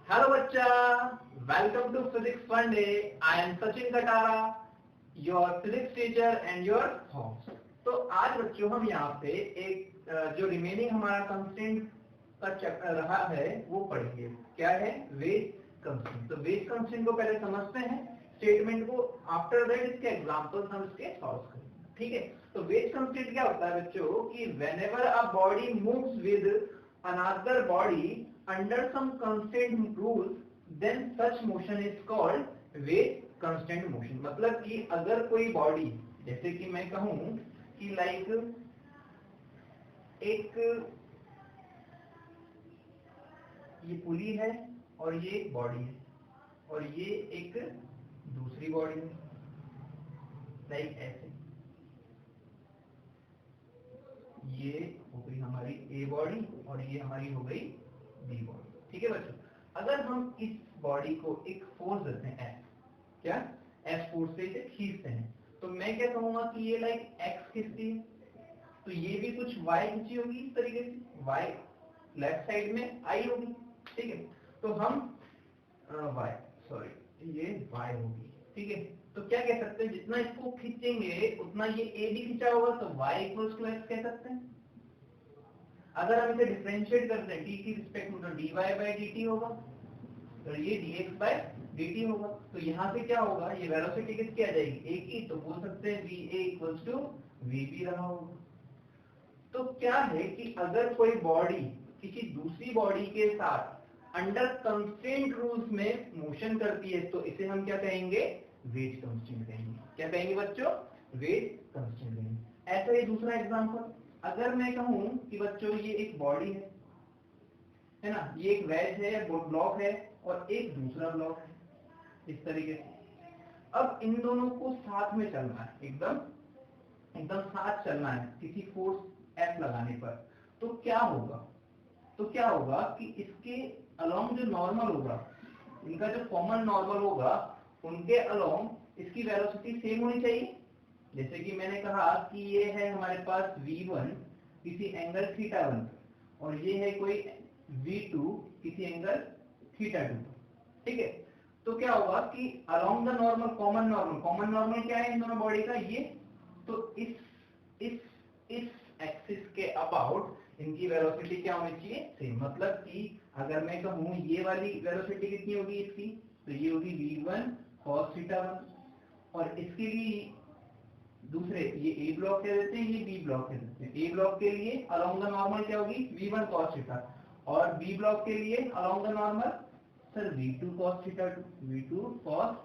Hello बच्चा, welcome to physics fun day. I am Sachin Katara, your physics teacher and your host. तो आज बच्चों हम यहाँ पे एक जो रिमेनिंग हमारा कंस्टेंट का चैप्टर रहा है वो पढ़ेंगे। क्या है? Wedge constant. तो वेट कंस्टेंट को पहले समझते हैं, स्टेटमेंट को, आफ्टर दैट इसके एग्जांपल्स हम इसके सॉल्व करेंगे। ठीक है? तो वेट कंस्टेंट क्या होता है बच्चों कि whenever a body moves with another body under some constant rules, then such motion is called weight constant motion। मतलब कि अगर कोई बॉडी, जैसे कि मैं कहूं कि लाइक एक ये पुली है और ये एक बॉडी है और ये एक दूसरी बॉडी है, लाइक ऐसे। ये हो गई हमारी ए बॉडी और ये हमारी हो गई बी बॉडी। ठीक है बच्चों, अगर हम इस बॉडी को एक फोर्स देते हैं एफ, क्या एफ फोर्स से इसे खींचते हैं, तो मैं क्या कहूंगा कि ये लाइक एक्स खींचती है, तो ये भी कुछ वाई खींची होगी इस तरीके से, वाई लेफ्ट साइड में आई होगी। ठीक है, तो हम वाई, सॉरी ये वाई होगी। ठीक है, तो क्या कह सकते हैं, जितना इसको खींचेंगे उतना ये ए भी खींचा होगा, तो y इक्वल्स टू एक्स कह सकते हैं। अगर हम इसे डिफरेंशिएट करते हैं t की रिस्पेक्ट में, तो dy बाय dt होगा, तो ये dx बाय dt होगा। तो यहाँ से क्या होगा, ये वेलोसिटी किसकी आ जाएगी, a की, तो बोल सकते हैं va इक्वल्स टू vb रहा होगा। तो क्या है कि अगर कोई बॉडी किसी दूसरी बॉडी के साथ अंडर कंस्ट्रेंट रूल्स में मोशन करती है, तो इसे हम क्या कहेंगे, वेट कांस्टेंट कहेंगे। क्या कहेंगे बच्चों, वेट कांस्टेंट कहेंगे। ऐसा ही दूसरा एग्जांपल, अगर मैं कहूं कि बच्चों ये एक बॉडी है ना, ये एक वेज है, ब्लॉक है और एक दूसरा ब्लॉक है, इस तरीके से। अब इन दोनों को साथ में चलना है, एकदम एकदम साथ चलना है किसी फोर्स एफ लगाने पर, तो क्या होगा, कि इसके अलोंग जो नॉर्मल होगा, इनका जो कॉमन नॉर्मल होगा, उनके अलोंग इसकी वेलोसिटी सेम होनी चाहिए। जैसे कि मैंने कहा कि ये है हमारे पास v1 किसी एंगल θ1 और ये है कोई v2 किसी एंगल θ2। ठीक है, तो क्या होगा कि along the normal, common normal क्या है इन दोनों बॉडी का, ये, तो इस एक्सिस के अबाउट इनकी वेलोसिटी क्या होनी चाहिए, सेम। मतलब कि अगर मैं कहूं ये वाली वेलोसिटी कितनी होगी इसकी, तो ये होगी v1 cos θ1 और इसके लिए दूसरे ये ए ब्लॉक कह देते हैं, ये बी ब्लॉक कह देते हैं। ए ब्लॉक के लिए अलोंग द नॉर्मल क्या होगी, v1 cos θ, और बी ब्लॉक के लिए along the normal sir v2 cos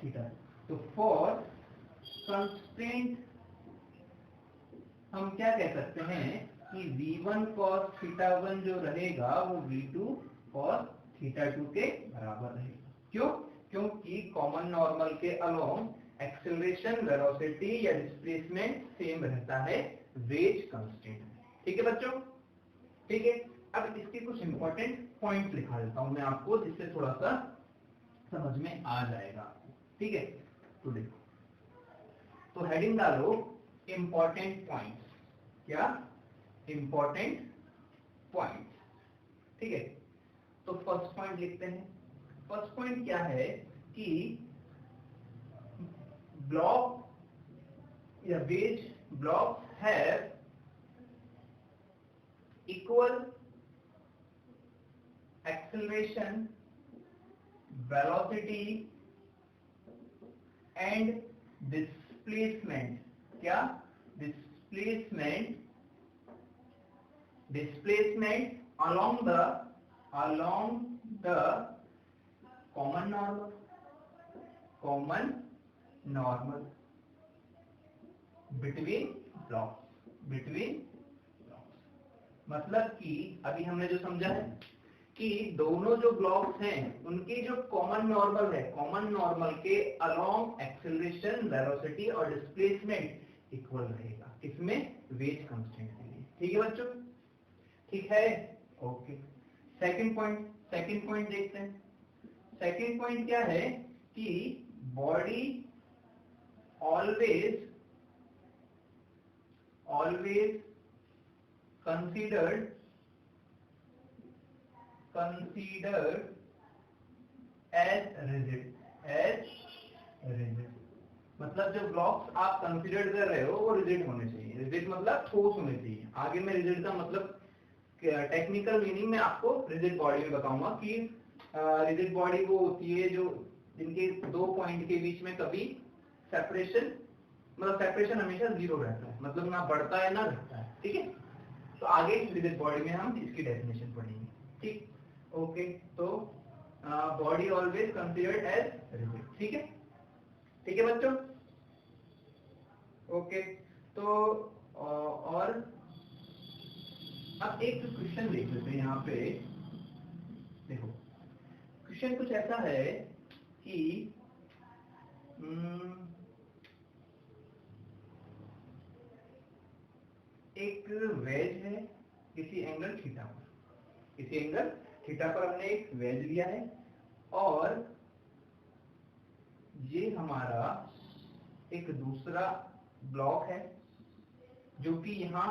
θ। तो फॉर कंस्ट्रेंट हम क्या कह सकते हैं कि v1 cos θ1 जो रहेगा वो v2 cos θ2 के बराबर रहेगा। क्यों? क्योंकि कॉमन नॉर्मल के अलोंग एक्सेलरेशन, वेलोसिटी या डिस्प्लेसमेंट सेम रहता है वेट कांस्टेंट। ठीक है बच्चों? ठीक है, अब इसके कुछ इंपॉर्टेंट पॉइंट लिखा देता हूं मैं आपको, जिससे थोड़ा सा समझ में आ जाएगा। ठीक है, तो देखो, तो हेडिंग डालो इंपॉर्टेंट पॉइंट्स। क्या? Important points. ठीक है, तो फर्स्ट पॉइंट लिखते हैं। फर्स्ट पॉइंट क्या है कि ब्लॉक या wedge block have equal acceleration, velocity and displacement. क्या? Displacement along the common normal between blocks। मतलब कि अभी हमने जो समझा है कि दोनों जो ब्लॉक्स हैं उनकी जो कॉमन नॉर्मल है, कॉमन नॉर्मल के अलोंग एक्सेलरेशन, वेलोसिटी और डिस्प्लेसमेंट इक्वल रहेगा। किसमें? वेट कांस्टेंट के लिए। ठीक है बच्चों? ठीक है, ओके। सेकंड पॉइंट देखते हैं। सेकंड पॉइंट क्या है कि body always considered rigid as rigid, मतलब जो ब्लॉक्स आप कंसीडर कर रहे हो वो रिजिड होने चाहिए। रिजिड मतलब ठोस होने चाहिए। आगे में रिजिड का मतलब टेक्निकल मीनिंग में आपको रिजिड बॉडी में बताऊंगा कि रिजिड बॉडी वो होती है जो जिनके दो पॉइंट के बीच में कभी सेपरेशन, मतलब सेपरेशन हमेशा जीरो रहता है, मतलब ना बढ़ता है ना घटता है। ठीक है, तो आगे रिजिड बॉडी में हम इसकी डेफिनेशन पढ़ेंगे। ठीक, ओके, तो body always considered as rigid. ठीक है, ठीक है बच्चों, ओके। तो और अब एक क्वेश्चन देख लेते हैं यहाँ पे। देखो क्वेश्चन कुछ ऐसा है कि एक वेज है किसी एंगल थीटा पर, किसी एंगल थीटा पर हमने एक वेज लिया है और ये हमारा एक दूसरा ब्लॉक है जो कि यहाँ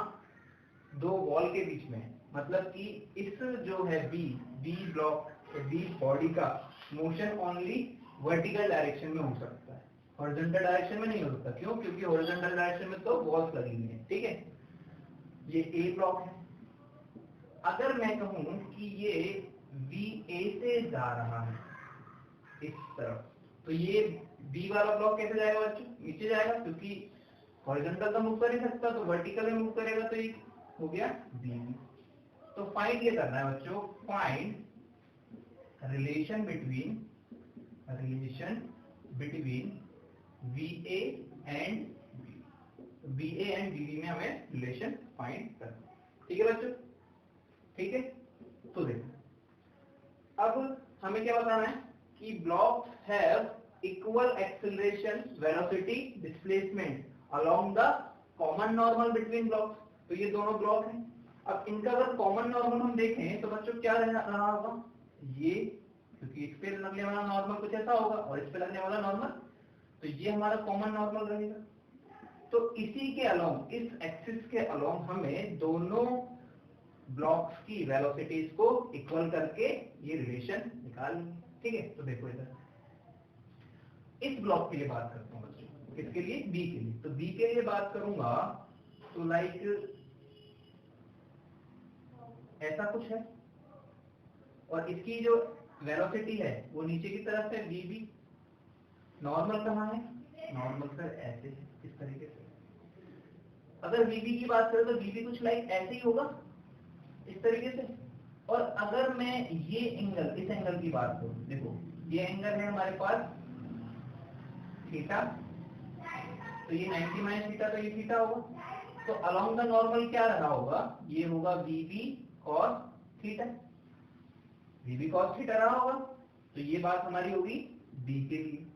दो वॉल के बीच में है। मतलब कि इस जो है बी ब्लॉक, बी बॉडी का मोशन ओनली वर्टिकल डायरेक्शन में हो सकता है, हॉरिजॉन्टल डायरेक्शन में नहीं हो सकता। क्यों? क्योंकि हॉरिजॉन्टल डायरेक्शन में तो वॉल्स लगी हुई है। ठीक है, ये ए ब्लॉक है। अगर मैं कहूं कि ये बी ए से जा रहा है इस तरफ, तो ये बी वाला ब्लॉक कैसे जाएगा बच्चों? नीचे जाएगा, क्योंकि हॉरिजॉन्टल तो मूव कर नहीं सकता, तो वर्टिकल में मूव करेगा, तो ये हो गया बी। तो फाइंड ये करना है बच्चों, find relation between VA and VA and VB में हमें रिलेशन फाइंड करना है। ठीक है बच्चों, ठीक है। तो देखो अब हमें क्या बताना है कि blocks have equal acceleration, velocity, displacement along the common normal between blocks. तो ये दोनों ब्लॉक हैं। अब इनका अगर कॉमन नॉर्मल हम देखें तो बच्चों क्या रहा होगा, ये, क्योंकि इस पे लगने वाला नॉर्मल कुछ ऐसा होगा और इस पे लगने वाला नॉर्मल, तो ये हमारा कॉमन नॉर्मल रहेगा। तो इसी के अलोंग, इस एक्सिस के अलोंग हमें दोनों ब्लॉक्स की वेलोसिटीज को इक्वल करके ये रिलेशन निकालनी। ठीक है, तो देखो इधर इस ब्लॉक के लिए बात करता हूँ बच्चों, किसके लिए? बी के लिए। तो बी के लिए बात करूंगा तो लाइक ऐसा कुछ है और इसकी जो वेलोसिटी है वो नीचे की तरफ है VB। नॉर्मल कहाँ है? नॉर्मल सर ऐसे है, इस तरीके से। अगर VB की बात करें तो VB कुछ लाइक ऐसे ही होगा, इस तरीके से। और अगर मैं ये एंगल, इस एंगल की बात करूं, देखो ये एंगल है हमारे पास थीटा, तो ये 90 माइनस थीटा, तो ये थीटा होगा। तो अलोंग द नॉर्मल क्या रहा होगा? ये होगा VB cos theta, VB cos theta रहा होगा। तो ये बात हमारी होगी B के लिए।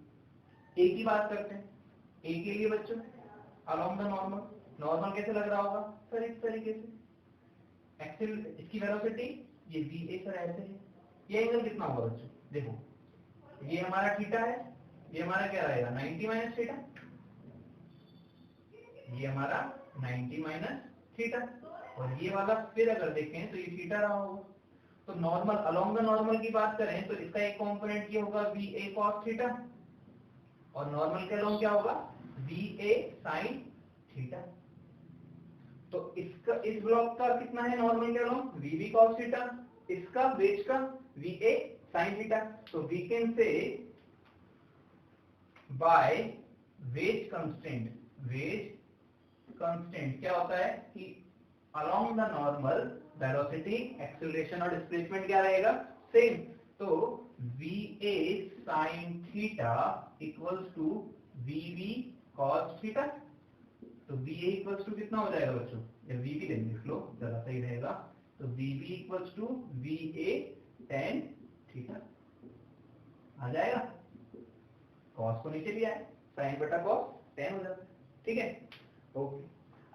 A की बात करते हैं। A के लिए बच्चों अलोंग द नॉर्मल, नॉर्मल कैसे लग रहा होगा सर? इस तरीके से। एक्सिल, इसकी वेलोसिटी ये VA सर ऐसे है। ये एंगल कितना होगा बच्चों? देखो ये हमारा थीटा है, ये हमारा क्या रहेगा? 90 माइनस थीटा। ये हमारा 90 माइनस थीटा, और ये वाला फिर अगर देखें तो ये थीटा रहा होगा। तो नॉर्मल, अलोंग द नॉर्मल की बात करें तो इसका एक कंपोनेंट ये होगा VA cos थीटा, और नॉर्मल के अलोंग क्या होगा? VA sin theta. तो इसका, इस ब्लॉक का कितना है नॉर्मल के अलोंग? VB cos थीटा, इसका वेज का VA sin थीटा। तो we can say by wedge constant, wedge constant क्या होता है कि along the normal velocity, acceleration और डिस्प्लेसमेंट क्या रहेगा? सेम। तो VA sin theta equals to VB cos theta. तो VA इक्वल्स टू कितना हो जाएगा बच्चों? या VB ले लिख लो, ज्यादा सही रहेगा। तो VB equals to VA tan theta आ जाएगा। cos को नीचे लिया है, sin बटा cos tan हो जाता है। ठीक है, ओके।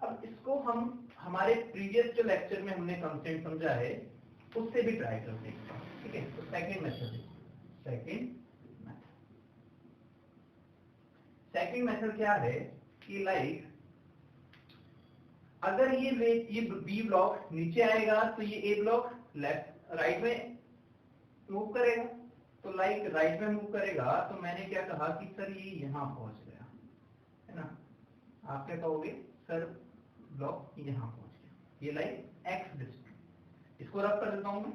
अब इसको हम हमारे प्रीवियस जो लेक्चर में हमने कंस्टेंट समझा है उससे भी ट्राई करते हैं। ठीक है, तो सेकंड मेथड क्या है कि लाइक अगर ये बी ब्लॉक नीचे आएगा तो ये ए ब्लॉक लेफ्ट राइट में मूव करेगा, तो लाइक राइट में मूव करेगा, तो मैंने क्या कहा कि सर ये यहाँ पहुंच गया, है ना। आप क्या कहोगे, सर ब्लॉक यहाँ पहुंच गया, ये लाइक एक्स डिस्टेंस, इसको रब कर देता हूं मैं,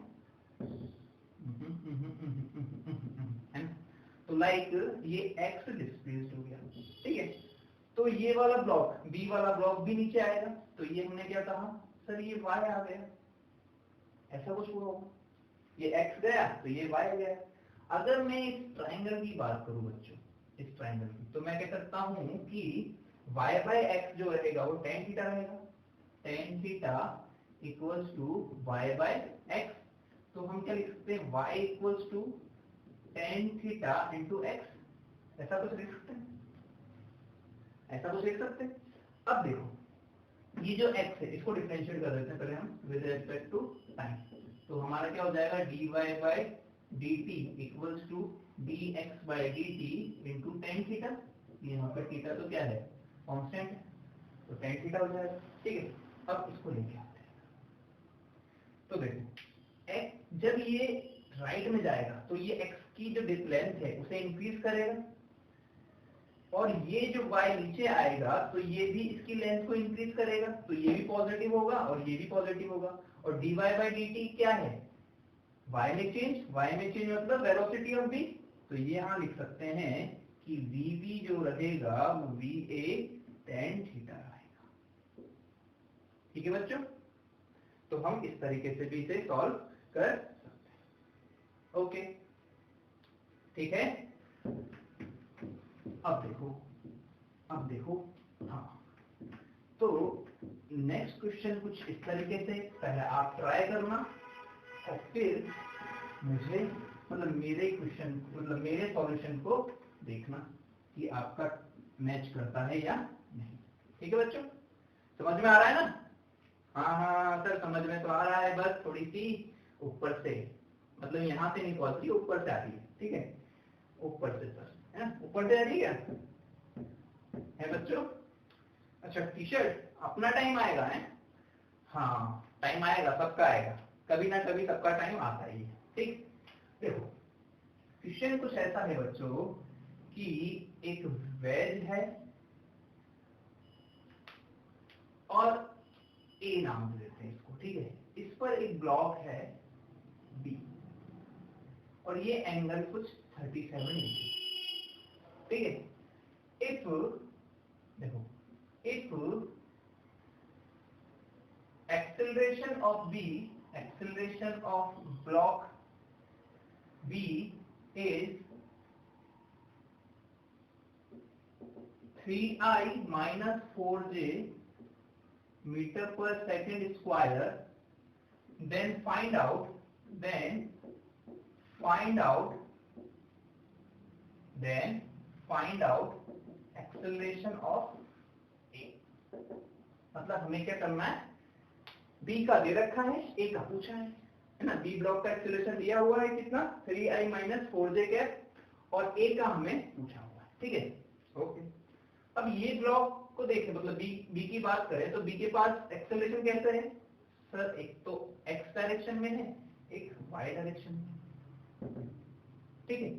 है ना। तो लाइक ये एक्स डिस्प्लेस्ड हो गया, ठीक है। तो ये वाला ब्लॉक, बी वाला ब्लॉक भी नीचे आएगा, तो ये हमने क्या कहा, सर ये y आ गया, ऐसा कुछ हुआ होगा, ये x गया तो ये y गया। अगर मैं इस ट्रायंगल की बात करूं बच्चों, इस ट्रायंगल की, तो मैं कह सकता हूं कि y बाय x जो रहेगा वो tan थीटा रहेगा, tan theta equals to y by x। तो हम क्या लिख सकते हैं, y equals to tan theta into x, ऐसा कुछ लिख सकते हैं, ऐसा कुछ लिख सकते हैं। अब देखो ये जो x है इसको डिफरेंशिएट कर देते हैं पहले हम विद रिस्पेक्ट टू टाइम। तो हमारा क्या हो जाएगा, dy by dt equals to dx by dt into tan theta, यहाँ पर थीटा तो क्या है, कांस्टेंट है, तो tan थीटा हो जाएगा, ठीक है। अब इसको लेके आते हैं, तो देखो x जब ये राइट में जाएगा तो ये x की जो लेंथ है उसे इंक्रीज करेगा, और ये जो y नीचे आएगा तो ये भी इसकी लेंथ को इंक्रीज करेगा, तो ये भी पॉजिटिव होगा और ये भी पॉजिटिव होगा। और dy बाय dt क्या है, y में चेंज मतलब वेलोसिटी ऑफ v, तो ये यहाँ लिख सकते हैं कि vv जो रहेगा वो va tan थीटा रहेगा, ठीक है बच्चों। तो हम इस तरीके से भी इसे सॉल्व कर सकते हैं, ओके, ठीक है। अब देखो हाँ, तो नेक्स्ट क्वेश्चन कुछ इस तरीके से, पहले आप ट्राई करना और फिर मुझे मतलब मेरे क्वेश्चन मतलब मेरे सॉल्यूशन को देखना कि आपका मैच करता है या नहीं, ठीक है बच्चों। समझ में आ रहा है ना, हाँ सर समझ में तो आ रहा है, बस थोड़ी सी ऊपर से, मतलब यहाँ से नहीं पहुंचती, ऊपर से आ रही है, ठीक है, ऊपर से सर, है ना, ऊपर से आ रही है बच्चों। अच्छा टी शर्ट अपना टाइम आएगा, है हाँ टाइम आएगा, सबका आएगा, कभी ना कभी सबका टाइम आता ही है, ठीक। देखो क्वेश्चन कुछ ऐसा है बच्चों कि एक वेज है और ए नाम देते हैं इसको, ठीक है। इस पर एक ब्लॉक है बी और ये एंगल कुछ 37 डिग्री, ठीक है। इफ देखो if acceleration of block B is 3i minus 4j meter per second square, then find out acceleration of A। मतलब हमें क्या करना है, B का दे रखा है, A का पूछा है ना। B ब्लॉक का एक्सेलरेशन दिया हुआ है कितना, 3i minus 4j कैप, और A का हमें पूछा हुआ है, ठीक है, ओके। अब ये ब्लॉक को देखें, मतलब B की बात करें तो B के पास एक्सेलरेशन कैसे है सर, एक तो x डायरेक्शन में है, एक y डायरेक्शन में, ठीक है।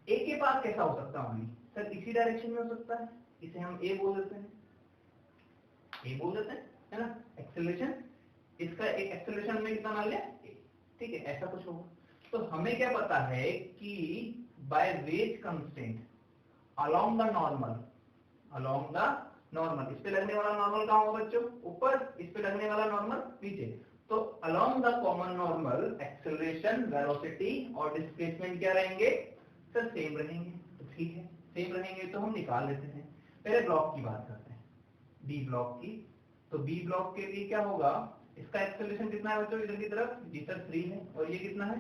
A के पास कैसा हो सकता है सर, इसी डायरेक्शन में हो सकता है, इसे हम A बोल देते हैं, है ना। एक्सेलरेशन इसका एक एक्सेलरेशन में कितना मान लिया, ठीक है, ऐसा कुछ होगा। तो हमें क्या पता है कि by wedge constant along the normal, इस पे लगने वाला नॉर्मल कहाँ होगा बच्चों, ऊपर, इस पे लगने वाला नॉर्मल नीचे। तो along the common normal acceleration, velocity और डिस्प्लेसमेंट क्या रहेंगे सर, सेम रहेंगे। तो ठीक है, सेम रहेंगे तो हम निकाल लेते हैं। पहले ब्लॉक की बात करते हैं, बी ब्लॉक की। तो बी ब्लॉक के लिए क्या होगा, इसका एक्सेलरेशन कितना है बच्चों, इधर की तरफ जी सर 3 है, और ये कितना है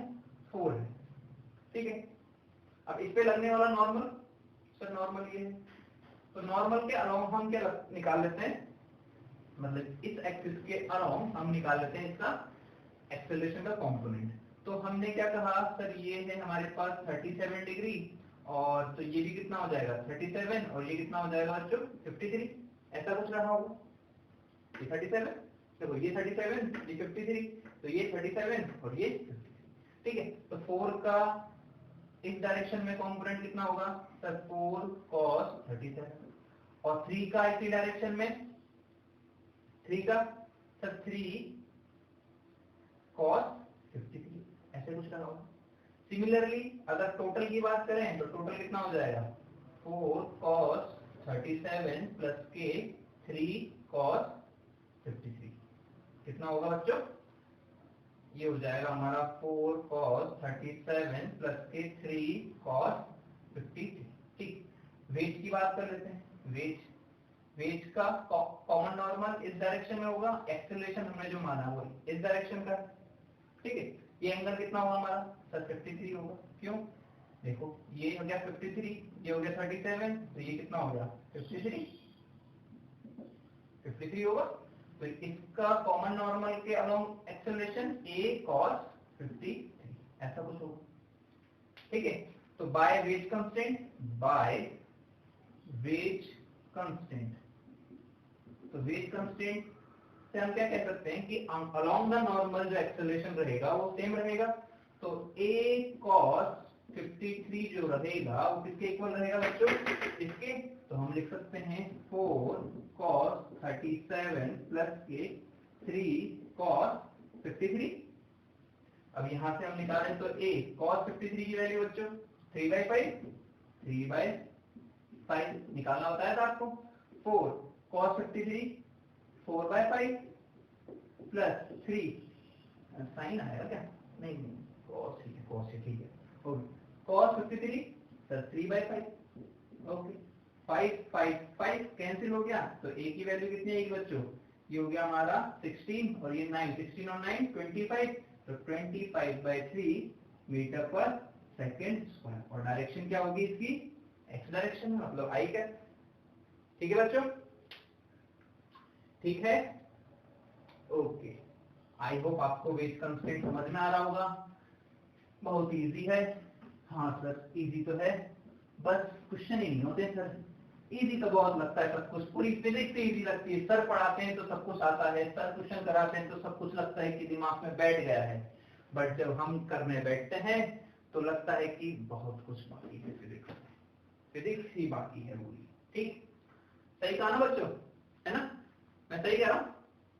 4 है, ठीक है। अब इस पे लगने वाला नॉर्मल सर, नॉर्मल ये है, तो नॉर्मल के अलोंग हम क्या निकाल लेते हैं, मतलब इस एक्सिस के अलोंग हम निकाल लेते हैं इसका एक्सेलरेशन का कंपोनेंट। तो हमने क्या कहा सर, ये है हमारे पास 37 डिग्री, और तो ये भी कितना हो जाएगा 37, और ये कितना हो जाएगा बच्चों 53, ऐसा कुछ रहा होगा। ये 37, देखो ये 37, ये 53, तो ये 37 और ये 53, ठीक है। तो 4 का इस डायरेक्शन में कंपोनेंट कितना होगा सर 4 cos 37 और 3 का इसी डायरेक्शन में 3 का सर 3 cos 53 ऐसे कुछ करना होगा। सिमिलरली अगर टोटल की बात करें तो टोटल कितना हो जाएगा 4 cos 37 प्लस के 3 cos 53 कितना होगा बच्चों, ये हो जाएगा हमारा 4 cos 37 प्लस के 3 cos 53। ठीक, वेज की बात कर लेते हैं। वेज का कॉमन नॉर्मल इस डायरेक्शन में होगा, एक्सेलरेशन हमने जो माना वो इस डायरेक्शन का। ठीक है, ये एंगल कितना होगा हमारा सर 53 होगा। क्यों, देखो ये हो गया 53, ये हो गया 37, तो ये कितना हो गया 53 होगा। तो इसका कॉमन नॉर्मल के अलोंग एक्सेलरेशन a cos 53 ऐसा कुछ होगा। ठीक है, तो बाय वेज कंस्टेंट, तो वेज कंस्टेंट से हम क्या कह सकते हैं कि अलोंग द नॉर्मल जो एक्सेलरेशन रहेगा वो सेम रहेगा। तो a cos 53 जो रहेगा वो किसके इक्वल रहेगा बच्चों, इसके। तो हम लिख सकते हैं 4 cos 37 प्लस के 3 cos 53। अब यहां से हम निकालें तो a cos 53 की वैल्यू बच्चों 3/5 निकालना होता है था आपको। 4 cos 53 4/5 प्लस 3 साइन आएगा क्या, नहीं cos ठीक है okay, cos 53 sir 3/5 okay. 5 cancel हो गया तो a की वैल्यू कितनी आएगी बच्चों, ये हो गया हमारा 16 और ये 9, 16 और 9 25, तो 25/3 मीटर पर सेकेंड स्क्वायर। और डायरेक्शन क्या होगी इसकी, एक्स डायरेक्शन में, मतलब आई कैप। ठीक है बच्चों, ठीक है ओके। आई होप आपको वेज कंस्ट्रेंट समझ में आ रहा होगा। बहुत इजी है, हाँ सर इजी तो है, बस क्वेश्चन ही नहीं होते सर। इजी तो बहुत लगता है सब कुछ, पूरी फिजिक्स इजी लगती है। सर पढ़ाते हैं तो सब कुछ आता है, सर क्वेश्चन कराते हैं तो सब कुछ लगता है कि दिमाग में बैठ गया है, बट जब हम करने बैठते हैं तो लगता है कि बहुत कुछ बाकी है। फिजिक्स ही बाकी है पूरी। ठीक, सही कहा ना बच्चों, है ना, मैं सही कह रहा हूँ।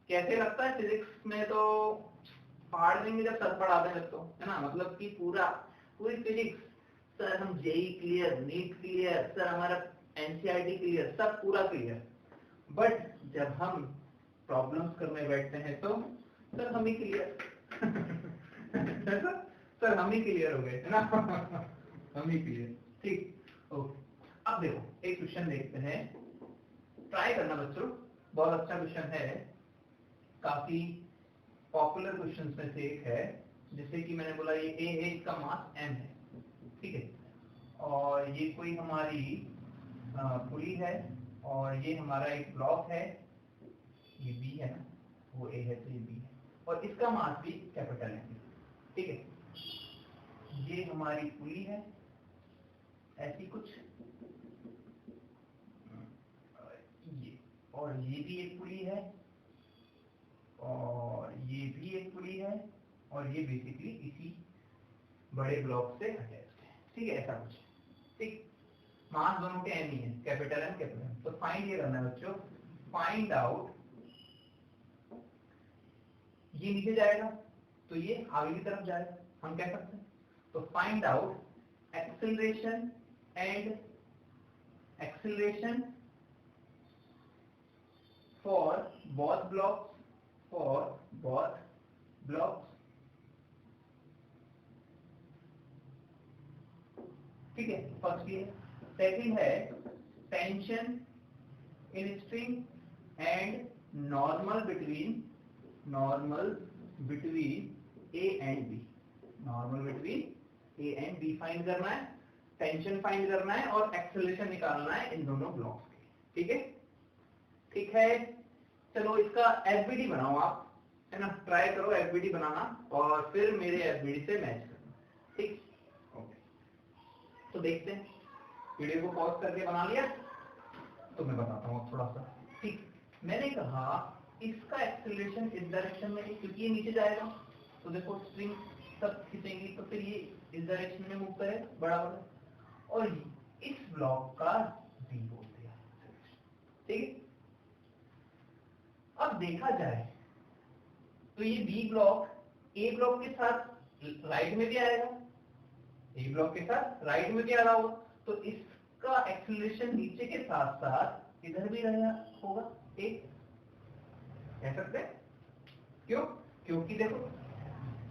कैसे लगता है फिजिक्स में, तो फाड़ देंगे जब सर पढ़ाते हैं तो, है ना, मतलब कि पूरी फिजिक्स सर, हम JEE clear, NEET clear, sir हमारा एनसीईआरटी क्लियर, सब पूरा क्लियर। बट जब हम प्रॉब्लम्स करने बैठते हैं तो सर हम ही क्लियर सर हम ही क्लियर हो गए, है ना हम ही क्लियर। ठीक ओके, अब देखो एक क्वेश्चन देखते हैं, ट्राई करना बच्चों, बहुत अच्छा क्वेश्चन है, काफी पॉपुलर क्वेश्चंस में से एक है। जैसे कि मैंने बोला ये ए है, इसका मास m है, ठीक है, और ये कोई हमारी पुली है, और ये हमारा एक ब्लॉक है, ये b है ना, वो a है तो ये b है, और इसका मास भी कैपिटल है। ठीक है, ये हमारी पुली है ऐसी कुछ, ये, और ये भी एक पुली है, और ये भी एक पुली है, और ये बेसिकली इसी बड़े ब्लॉक से अटैच्ड है। ठीक है, ऐसा कुछ। ठीक, मास दोनों के एम ही है, कैपिटल एम कैपिटल एम। तो फाइंड ये करना है बच्चों, फाइंड आउट, ये नीचे जाएगा तो ये आगे की तरफ जाएगा, हम कह सकते हैं। तो find out acceleration and acceleration for both blocks, ठीक है, फर्स्ट ये। सेकंड है tension in string and normal between A and B, normal between A and B find करना है, टेंशन फाइंड करना है, और एक्सेलरेशन निकालना है इन दोनों ब्लॉक्स के। ठीक है, ठीक है, चलो इसका एफबीडी बनाओ आप, है ना, ट्राई करो एफबीडी बनाना, और फिर मेरे एफबीडी से मैच करना। ठीक ओके, तो देखते हैं, वीडियो को पॉज करके बना लिया, तो मैं बताता हूँ थोड़ा सा। ठीक, मैंने कहा इसका एक्सेलरेशन इस डायरेक्शन में, क्योंकि ये नीचे जाएगा, तो देखो स्ट्रिंग सब खींचेंगे तो फिर ये इस डायरेक्शन में मूव करेगा बराबर, और इस ब्लॉक का बी बोल दिया, ठीक है। अब देखा जाए तो ये बी ब्लॉक ए ब्लॉक के साथ राइट में भी आएगा, ए ब्लॉक के साथ राइट में भी आ रहा होगा, तो इसका एक्सीलरेशन नीचे के साथ साथ इधर भी रहेगा होगा एक, कह सकते हैं। क्यों? क्योंकि देखो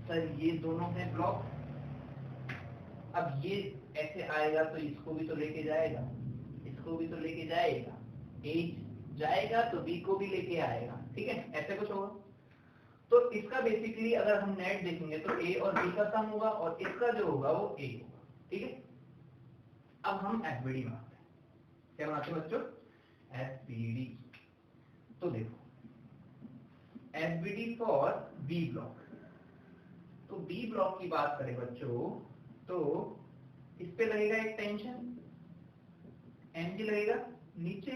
सर ये दोनों है ब्लॉक, अब ये ऐसे आएगा तो इसको भी तो लेके जाएगा, इसको भी तो लेके जाएगा, ए जाएगा तो बी को भी लेके आएगा, ठीक है, ऐसे कुछ होगा। तो इसका बेसिकली अगर हम नेट देखेंगे तो ए और बी का सम होगा और इसका जो होगा वो ए होगा, ठीक है। अब हम एफबीडी बनाते हैं, क्या बनाते हैं बच्चों? एफबीडी। तो देखो एफबीडी फॉर बी ब्लॉक, तो बी ब्लॉक की बात करें बच्चों तो इस पे लगेगा एक टेंशन mg लगेगा नीचे,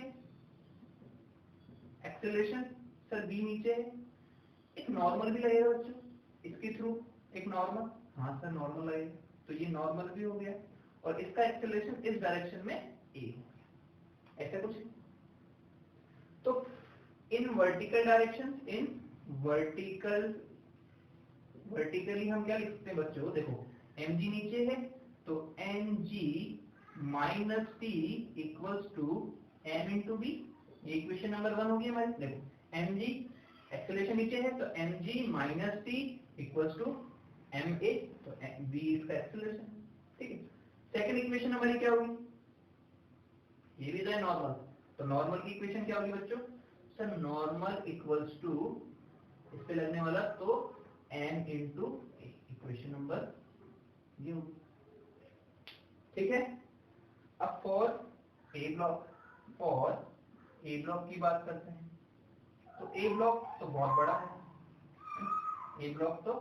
एक्सेलरेशन सर बी नीचे है, एक नॉर्मल भी लगेगा बच्चों इसके थ्रू, एक नॉर्मल, हाँ सर नॉर्मल लगेगा, तो ये नॉर्मल भी हो गया और इसका एक्सेलरेशन इस डायरेक्शन में ए हो गया, ऐसा कुछ। तो in vertical direction, in vertically हम क्या लिख सकते हैं बच्चों? देखो mg नीचे है तो mg minus T equals to m into B, ये इक्वेशन नंबर 1 होगी हमारी। देखो mg एक्सेलरेशन नीचे है तो mg minus T equals to ma, तो b इसका एक्सेलरेशन, ठीक है। सेकंड इक्वेशन हमारी क्या होगी? ये भी तो है नॉर्मल, तो नॉर्मल की इक्वेशन क्या होगी बच्चों? सर नॉर्मल इक्वल्स टू इस पे लगने वाला तो m इंटू ए, इक्वेशन नंबर ये होगी, ठीक है। अब फॉर ए ब्लॉक की बात करते हैं, तो ए ब्लॉक तो बहुत बड़ा है, ए ब्लॉक तो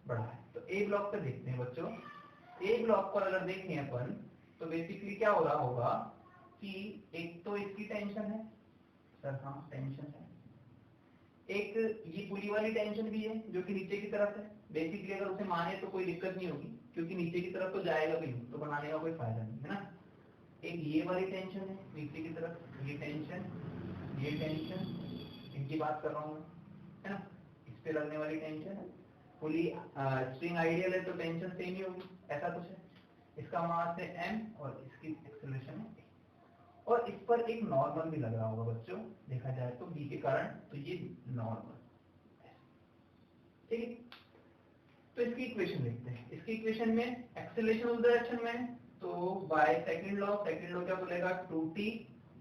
बड़ा है, तो ए ब्लॉक पे देखते हैं बच्चों। ए ब्लॉक पर अगर देखें अपन तो बेसिकली क्या हो रहा होगा कि एक तो इसकी टेंशन है सर, हाँ टेंशन है, एक ये पुली वाली टेंशन भी है जो कि नीचे की तरफ है। बेसिकली अगर उसे माने तो कोई दिक्कत नहीं होगी क्योंकि नीचे की तरफ तो जाएगा भी नहीं, तो बनाने का कोई फायदा नहीं है ना। एक ये वाली टेंशन है नीचे की तरफ, ये टेंशन इनकी बात कर रहा हूँ है ना, इस पे लगने वाली टेंशन है। पुली स्ट्रिंग आइडियल है तो टेंशन सेम ही होगी, ऐसा कुछ है। इसका मास है m और इसकी एक्सेलरेशन है a, और इस पर एक नॉर्मल भी लग रहा होगा बच्चों देखा जाए तो b के कारण, तो ये नॉर्मल, ठीक है। तो इसकी इक्वेशन लिखते हैं, इसकी इक्वेशन में एक्सेलरेशन उस डायरेक्शन में है तो बाय सेकंड लॉ क्या बोलेगा? 2t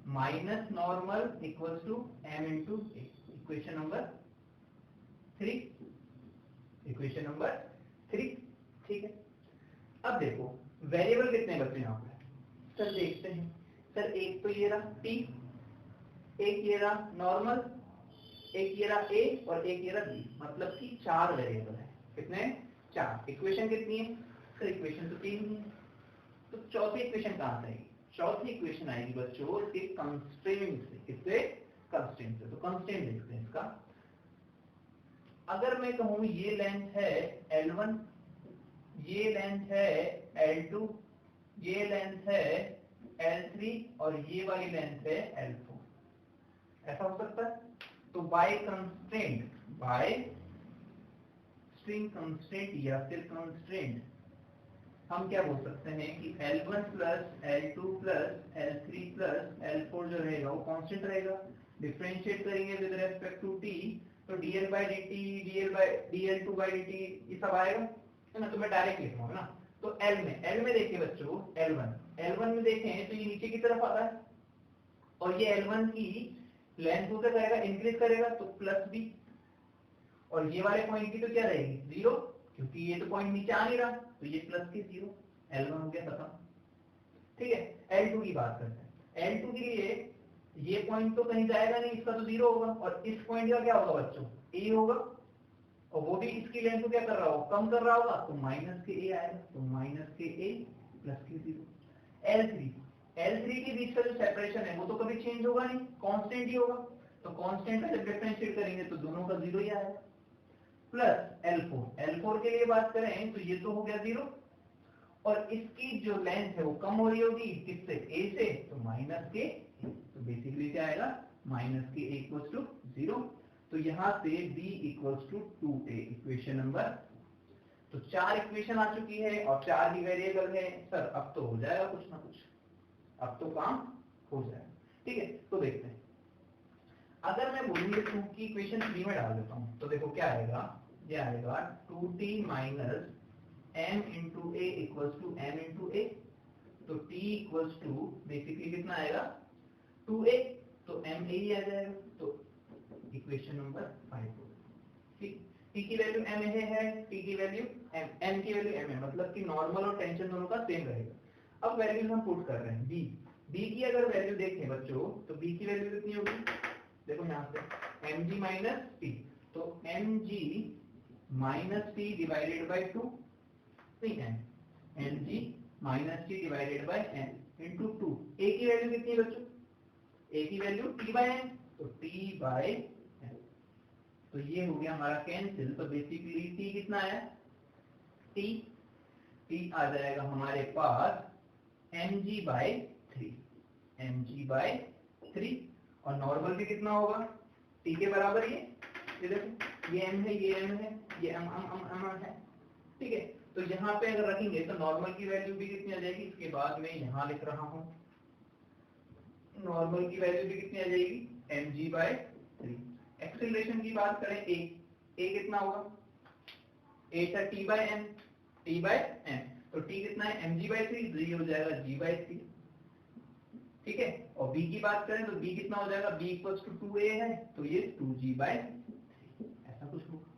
minus normal equals to m into a, equation number 3, ठीक है। अब देखो वेरिएबल कितने बचे यहाँ पे सर, देखते हैं सर। एक तो ये रहा t, एक ये रहा नॉर्मल, एक ये रहा a और एक ये रहा b, मतलब कि 4 वेरिएबल है। कितने? 4। इक्वेशन कितनी है सर? इक्वेशन तो 3 ही है, तो चौथी इक्वेशन कहाँ से आएगी? चौथी इक्वेशन आएगी बच्चों इसके कंस्ट्रेंट से, किससे? कंस्ट्रेंट से। तो कंस्ट्रेंट देखते हैं इसका। अगर मैं कहूँ ये लेंथ है L1, ये लेंथ है L2, ये लेंथ है L3 और ये वाली लेंथ है L4, ऐसा हो सकता है। तो by constraint, by string constraint या फिर कंस्ट्रेंट हम क्या बोल सकते हैं कि L1 plus L2 plus L3 plus L4 जो रहेगा वो कांस्टेंट रहेगा। डिफरेंशिएट करेंगे विद रेस्पेक्ट टू t तो dl by dt, dl2 by dt ये सब आएगा है ना। तो मैं डायरेक्ट लिखूंगा ना, तो L में देखिए बच्चों, L1 में देखें तो ये नीचे की तरफ आता है और ये L1 की लेंथ को क्या करेगा? इंक्रीज करेगा, तो प्लस b, और ये वाले पॉइंट की तो क्या रहेगी? 0, क्योंकि ये तो पॉइंट नीचे आ नहीं रहा, तो ये प्लस के 0, L1 हो गया खत्म, ठीक है। L2 की बात करते हैं। L2 के लिए ये पॉइंट तो कहीं जाएगा नहीं, इसका तो 0 होगा, और इस पॉइंट का क्या होगा बच्चों? a होगा, और वो भी इसकी लेंथ को क्या कर रहा होगा? कम कर रहा होगा, तो माइनस के a आएगा, तो माइनस के a प्लस के 0। L3 के बीच का जो सेपरेशन है वो तो कभी चेंज होगा नहीं, कांस्टेंट ही होगा, तो कांस्टेंट का जब डिफरेंशिएट करेंगे तो दोनों का 0 ही आएगा। प्लस L4 के लिए बात करें तो ये तो हो गया 0 और इसकी जो लेंथ है वो कम हो रही होगी किससे, a से, तो माइनस के, तो बेसिकली क्या आएगा माइनस के a इक्वल्स टू 0। तो यहाँ से b equals to 2a equation number. तो 4 इक्वेशन आ चुकी है और 4 भी वेरिएबल है। सर अब तो हो जाएगा कुछ ना कुछ, अब तो काम हो जाएगा। ठीक है, तो देखते हैं। अगर मैं बोलूँ 2 की इक्वेशन 3 में डाल देता हूँ तो देखो क्या आएगा, ये आएगा 2t minus m into a equals to m into a. तो t इक्वल्स टू बेसिकली कितना आएगा 2a, तो m a ही आ जाएगा। तो इक्वेशन नंबर 5 हो। ठीक, t की वैल्यू m है, t की वैल्यू m की वैल्यू m है, मतलब कि नॉर्मल और टेंशन दोनों का सेम रहेगा। अब वैल्यूज हम पुट कर रहे हैं b की अगर वैल्यू देखें बच्चों तो b की वैल्यू कितनी होगी, देखो यहाँ से mg माइनस टी, तो mg minus T divided by 2, ठीक है, mg minus T divided by n into 2। a की वैल्यू कितनी है बच्चों, a की वैल्यू t बाय n, तो t बाय n। तो ये हो गया हमारा कैंसिल। तो बेसिकली t कितना आया, t आ जाएगा हमारे पास mg बाय 3, mg बाय 3। और नॉर्मल भी कितना होगा, t के बराबर ये देखो, ये m है, ये m है, ये m है। ठीक है, तो यहाँ पे अगर रखेंगे तो नॉर्मल की वैल्यू भी कितनी आ जाएगी, इसके बाद में यहाँ लिख रहा हूँ, नॉर्मल की वैल्यू भी कितनी आ जाएगी mg बाय 3। एक्सेलरेशन की बात करें a कितना होगा, a था t by n, t by n, तो t कितना है mg बाय 3, तो ये हो जाएगा g बाय 3। ठीक है, और b की बात करें तो b कितना हो जाएगा, b इक्वल्स टू 2a है, तो ये 2g बाय 3, ऐसा कुछ होगा।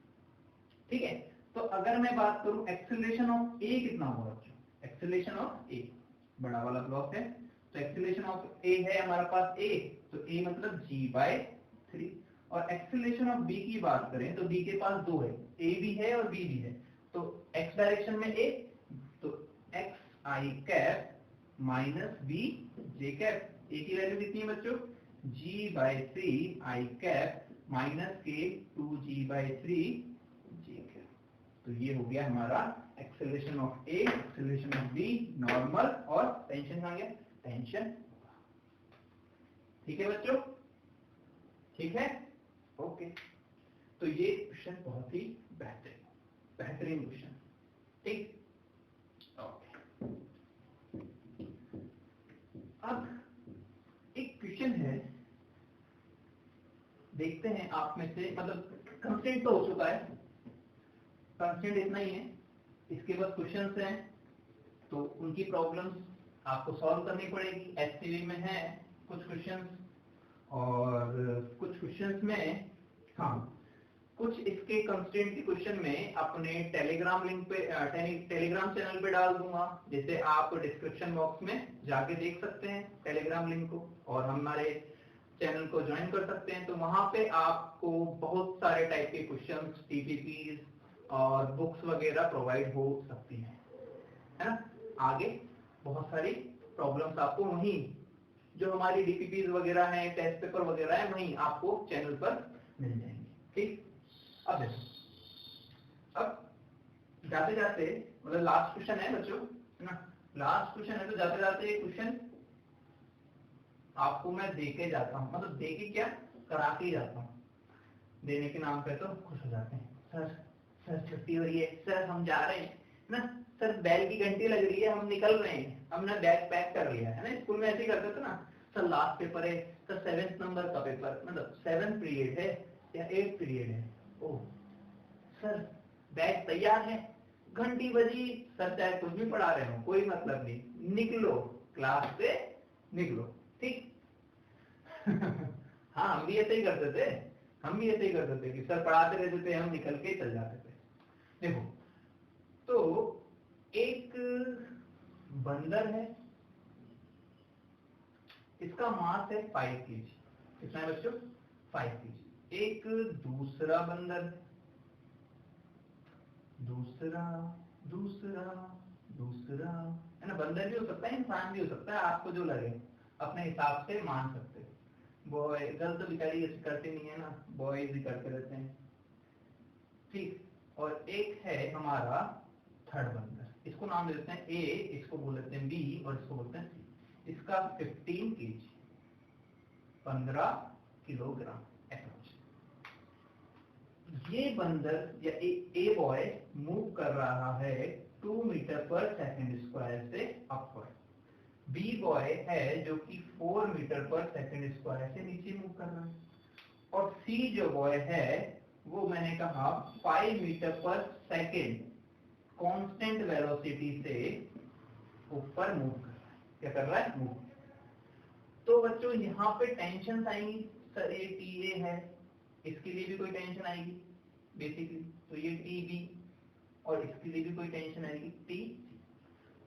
ठीक है, तो अगर मैं बात करूं एक्सेलरेशन ऑफ a कितना होगा बच्चों, एक्सेलरेशन ऑफ a बड़ा वाला ब्लॉक है, तो एक्सेलरेशन ऑफ a है हमारे पास a, तो a मतलब g बाय 3। और एक्सेलरेशन ऑफ b की बात करें तो b के पास 2 है, a भी है और b भी है, तो x डायरेक्शन में a, तो x i cap minus b j cap. a की वैल्यू कितनी है बच्चों, g by 3 i cap minus के 2g बाय 3 j कैप। तो ये हो गया हमारा acceleration of a, acceleration of b, normal और टेंशन कहाँ गया, टेंशन। ठीक है बच्चों, ठीक है, ओके। तो ये क्वेश्चन बहुत ही बेहतरीन क्वेश्चन। ठीक, ओके। अब एक क्वेश्चन है, देखते हैं आप में से, मतलब कंस्टेंट तो हो चुका है, कंस्टेंट इतना ही है, इसके बाद क्वेश्चंस हैं तो उनकी प्रॉब्लम्स आपको सॉल्व करनी पड़ेगी। एससीवी में है कुछ क्वेश्चंस और कुछ क्वेश्चंस में, हाँ, कुछ इसके कंस्टेंट के क्वेश्चन में अपने टेलीग्राम लिंक पे, टेलीग्राम चैनल पे डाल दूंगा, जैसे आप डिस्क्रिप्शन बॉक्स में जाके देख सकते हैं टेलीग्राम लिंक को, और हमारे चैनल को ज्वाइन कर सकते हैं। तो वहां पे आपको बहुत सारे टाइप के क्वेश्चंस, टीपीपीज और बुक्स वगैरह प्रोवाइड हो सकती हैं, है ना। आगे बहुत सारी प्रॉब्लम्स आपको वहीं, जो हमारी डीपीपीज वगैरह हैं, टेस्ट पेपर वगैरह है, वहीं आपको चैनल पर मिल जाएंगे। ठीक, अब देखो, अब जाते जाते, मतलब लास्ट क्वेश्चन है बच्चों, है ना, लास्ट क्वेश्चन है, तो जाते जाते ये क्वेश्चन आपको मैं देके जाता हूँ, मतलब देके क्या, करा के ही जाता हूँ। देने के नाम पे तो खुश हो जाते हैं, सर छुट्टी हो रही है, सर हम जा रहे हैं ना, सर बैल की घंटी लग रही है, हम निकल रहे हैं, हमने बैग पैक कर लिया है ना। स्कूल में ऐसे ही करते थे ना, सर लास्ट पेपर है, सर 7th नंबर का पेपर, मतलब 7th पीरियड है या 8th पीरियड है, ओह सर बैग तैयार है, घंटी बजी, सर चाहे कुछ भी पढ़ा रहे हो कोई मतलब नहीं, निकलो क्लास से, निकलो। ठीक हाँ, हम भी ऐसे ही करते थे, हम भी ऐसे ही करते थे कि सर पढ़ाते रहते थे, हम निकल के चल जाते थे। देखो, तो एक बंदर है, इसका मास है 5 kg, कितना है बच्चों, 5 kg। एक दूसरा बंदर, दूसरा दूसरा दूसरा, है ना, बंदर भी हो सकता है, इंसान भी हो सकता है, आपको जो लगे अपने हिसाब से मान सकते हो। बॉय, गर्ल तो बेचारी ऐसे करते नहीं है ना, बॉयज ही करते रहते हैं। ठीक, और एक है हमारा थर्ड बंदर, इसको नाम देते हैं ए, इसको बोल देते हैं बी और इसको बोलते हैं सी। इसका 15 केजी 15 किलोग्राम अप्रोच। ये बंदर या ए बॉय मूव कर रहा है 2 मीटर पर सेकंड स्क्वायर से अपवर्ड। बी बॉय है जो कि 4 मीटर पर सेकंड स्क्वायर से नीचे मूव कर रहा है, और सी जो बॉय है वो मैंने कहा 5 मीटर पर सेकंड कांस्टेंट वेलोसिटी से ऊपर मूव कर रहा है। क्या कर रहा है? मूव। तो बच्चों यहाँ पे टेंशन आएंगी, सर ये टी ए है, इसके लिए भी कोई टेंशन आएगी बेसिकली, तो ये टी बी, और इसके लिए भी कोई टेंशन आएगी टी सी।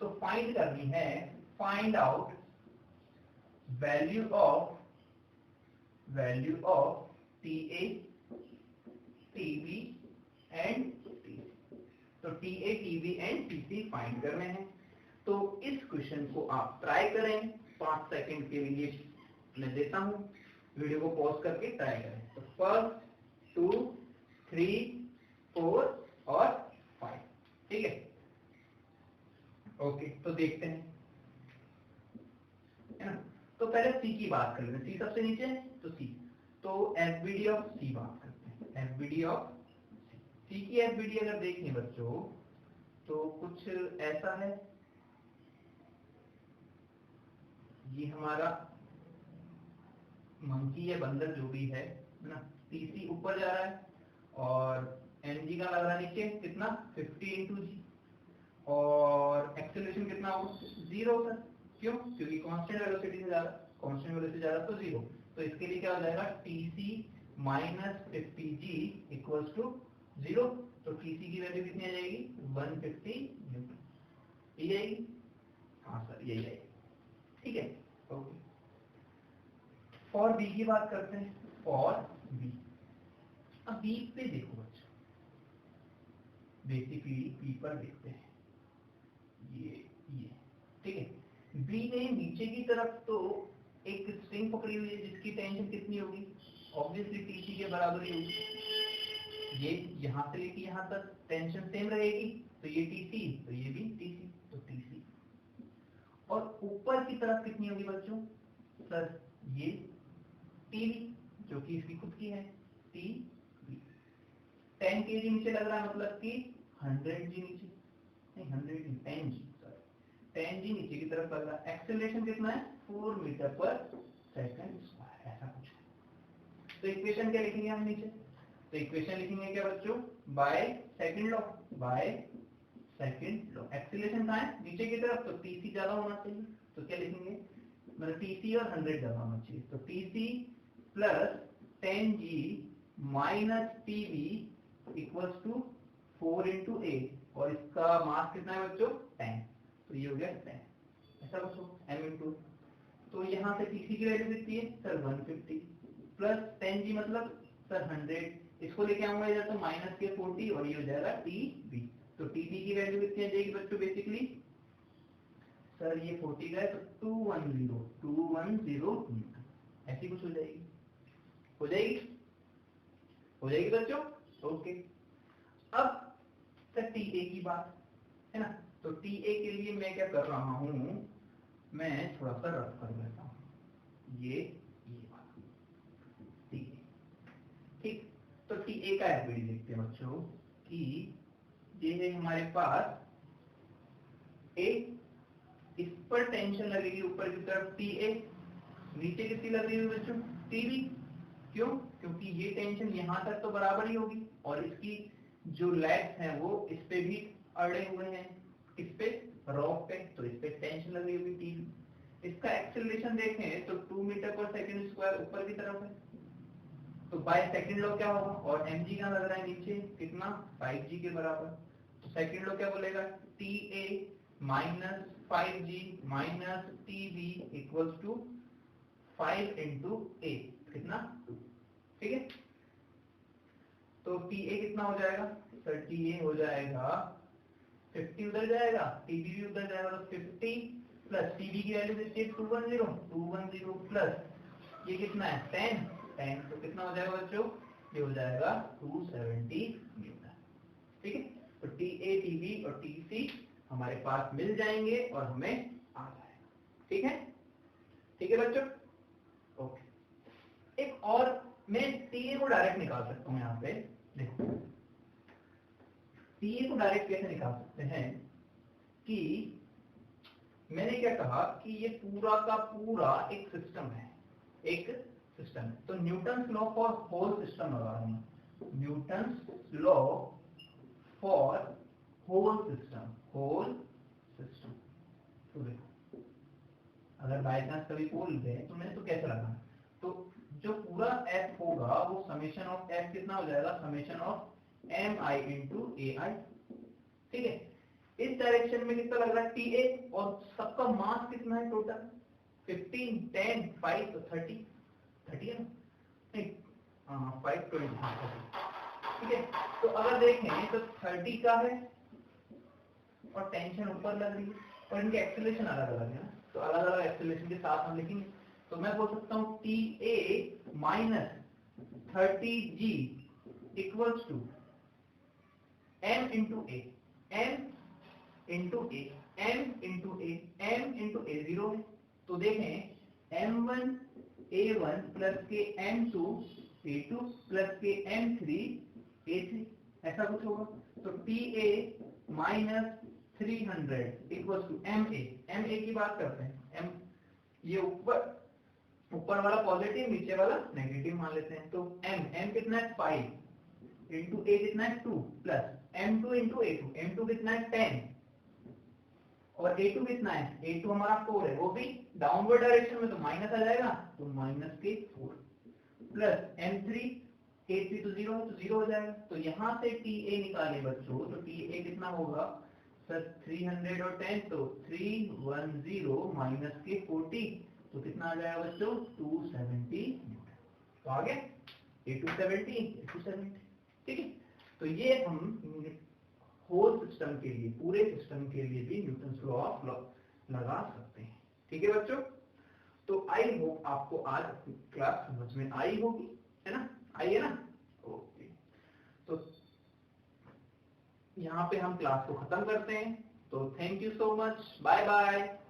तो फाइंड करनी है, find out value of T A, T B and T C. तो T A, T B and T C find करने हैं। तो इस क्वेश्चन को आप ट्राई करें, 5 सेकंड के लिए मैं देता हूं, वीडियो को पॉज करके ट्राई करें। तो 1, 2, 3, 4 और 5, ठीक है। ओके, तो देखते हैं, है ना। तो पहले सी की बात कर लेते हैं, सी सबसे नीचे है तो सी। तो एफबीडी ऑफ सी बात करते हैं, एफबीडी ऑफ सी की एफबीडी अगर देखें बच्चों तो कुछ ऐसा है, ये हमारा मंकी या बंदर जो भी है ना, टीसी ऊपर जा रहा है और एनजी का लग रहा है नीचे, कितना 50 इंटू जी, और एक्सेलरेशन कितना होगा 0 होगा। क्यों? क्योंकि कांस्टेंट वेलोसिटी से जा रहा है, कांस्टेंट वेलोसिटी जा रहा है तो 0। तो इसके लिए क्या हो जाएगा, TC minus 50g equals to 0। तो टीसी की वैल्यू कितनी आ जाएगी 150 न्यूटन, यही आएगी। हाँ सर यही आएगी, ठीक है। ओके, फॉर बी की बात करते हैं, फॉर बी। अब बी पे देखो बच्चों, बेसिकली बी पर देखते हैं, ये ठीक है। बी ने नीचे की तरफ तो एक स्ट्रिंग पकड़ी हुई है जिसकी टेंशन कितनी होगी, ऑब्वियसली टीसी के बराबर ही होगी। ये यहां से लेके यहां तक टेंशन सेम रहेगी, तो ये टीसी तो ये भी टीसी, तो टीसी। और ऊपर की तरफ कितनी होगी बच्चों, सर ये टीवी जो कि इसकी खुद की है, टीवी। 10 kg नीचे लग रहा है, मतलब कि 100 जी नीचे, नहीं 100 नहीं 10 जी, सॉरी 10 जी नीचे की तरफ लग रहा है। एक्सेलरेशन कितना है 4 मीटर पर सेकंड स्क्वायर, ऐसा कुछ है। तो इक्वेशन क्या लिखेंगे हम नीचे, तो इक्वेशन लिखेंगे क्या बच्चों, by second law, by second law. Acceleration कहाँ है नीचे की तरफ, तो टीसी ज्यादा होना चाहिए, तो क्या लिखेंगे, मतलब टीसी और 100 ज्यादा होना चाहिए, तो TC plus 10g minus TV equals to 4 into a, और इसका मास कितना है बच्चों 10, तो ये हो गया 10, ऐसा बच्चों m इंटू। तो यहाँ से टीसी की वैल्यू कितनी है सर 150 प्लस 10g मतलब सर 100, इसको लेके आऊंगा इधर तो माइनस के 40, और ये हो जाएगा टीबी। तो टीबी की वैल्यू कितनी आ जाएगी बच्चों, बेसिकली सर ये 40 का है तो 210 ऐसी कुछ हो जाएगी, हो जाएगी बच्चों। ओके, अब सर टी ए की बात है ना, तो टी ए के लिए मैं क्या कर रहा हूं, मैं थोड़ा सा रफ कर लेता हूं ये बात, ठीक। तो टी ए का एफबीडी देखते हैं बच्चों कि ये है हमारे पास ए, इस पर टेंशन लगेगी ऊपर की तरफ टी ए, नीचे कितनी लग रही है बच्चों टीबी। क्यों? क्योंकि ये टेंशन यहाँ तक तो बराबर ही होगी, और इसकी जो लेग्स हैं वो इस पे भी अड़े हुए हैं, इस पे रॉक पे, तो इस पे टेंशन लग रही होगी टीबी। इसका एक्सेलरेशन देखें तो 2 मीटर पर सेकंड स्क्वायर ऊपर की तरफ है, तो बाय सेकंड लॉ क्या होगा, और mg कहाँ लग रहा है नीचे, कितना 5g के बराबर। तो सेकंड लॉ क्या बोलेगा, ta minus 5g minus tb equals to 5 into a, कितना 2, ठीक है। तो TA कितना हो जाएगा सर, TA हो जाएगा 50 उधर जाएगा, TB भी उधर जाएगा, तो 50 प्लस TB की वैल्यू कितनी है 210 प्लस ये कितना है 10, तो कितना हो जाएगा बच्चों, ये हो जाएगा 270 न्यूटन। ठीक है। तो टी ए, टी बी और टी सी हमारे पास मिल जाएंगे और हमें आ जाएगा। ठीक है, ठीक है बच्चों, ओके। एक और मैं टी ए को डायरेक्ट निकाल सकता हूँ यहाँ पे, देखो टी ए को डायरेक्ट कैसे निकाल सकते हैं कि मैंने क्या कहा कि ये पूरा का पूरा एक सिस्टम है, एक सिस्टम है। तो Newton's law for whole system लगा रहा हूं, Newton's law for whole system, whole system. तो देखो अगर बाय चांस कभी बोल दे तो मैंने तो कैसे लगाना, तो जो पूरा एफ होगा वो समेशन ऑफ एफ कितना हो जाएगा, summation of M I into A I. ठीक है, इस डायरेक्शन में कितना लग रहा है टी ए, और सबका मास कितना है टोटल 15, 10, 5 तो 30 है ना, नहीं 5, 20, ठीक है। तो अगर देखें तो 30 का है और टेंशन ऊपर लग रही है और इनके एक्सेलरेशन अलग अलग है ना, तो अलग अलग एक्सेलरेशन के साथ हम लिखेंगे। तो मैं बोल सकता हूँ T A minus 30G equals to m into a, m into a, m into a, m into a, 0 है। तो देखें m1 a1 प्लस के m2 a2 प्लस के m3 a3, ऐसा कुछ होगा। तो T A minus 300 equals to M A की बात करते हैं, m ये ऊपर वाला पॉजिटिव नीचे वाला नेगेटिव मान लेते हैं। तो m कितना है 5 इंटू ए कितना है 2 plus m2 into a2, m2 कितना है 10 और a2 कितना है, a2 हमारा 4 है, वो भी डाउनवर्ड डायरेक्शन में तो माइनस आ जाएगा, तो माइनस के 4 प्लस m3, a3 तो 0 है तो 0 हो जाएगा। तो यहाँ से TA निकाले बच्चों, तो TA कितना होगा सर 300 और 10 तो 310 माइनस के 40, तो कितना आ जाएगा बच्चों 270 न्यूटन। तो आगे A270, ठीक है। तो ये हम होल सिस्टम के लिए, पूरे सिस्टम के लिए भी न्यूटन्स लॉ ऑफ लगा सकते हैं। ठीक है बच्चों, तो आई होप आपको आज क्लास समझ में आई होगी, है ना, आई है ना, ओके। तो यहाँ पे हम क्लास को खत्म करते हैं। तो thank you so much, bye bye.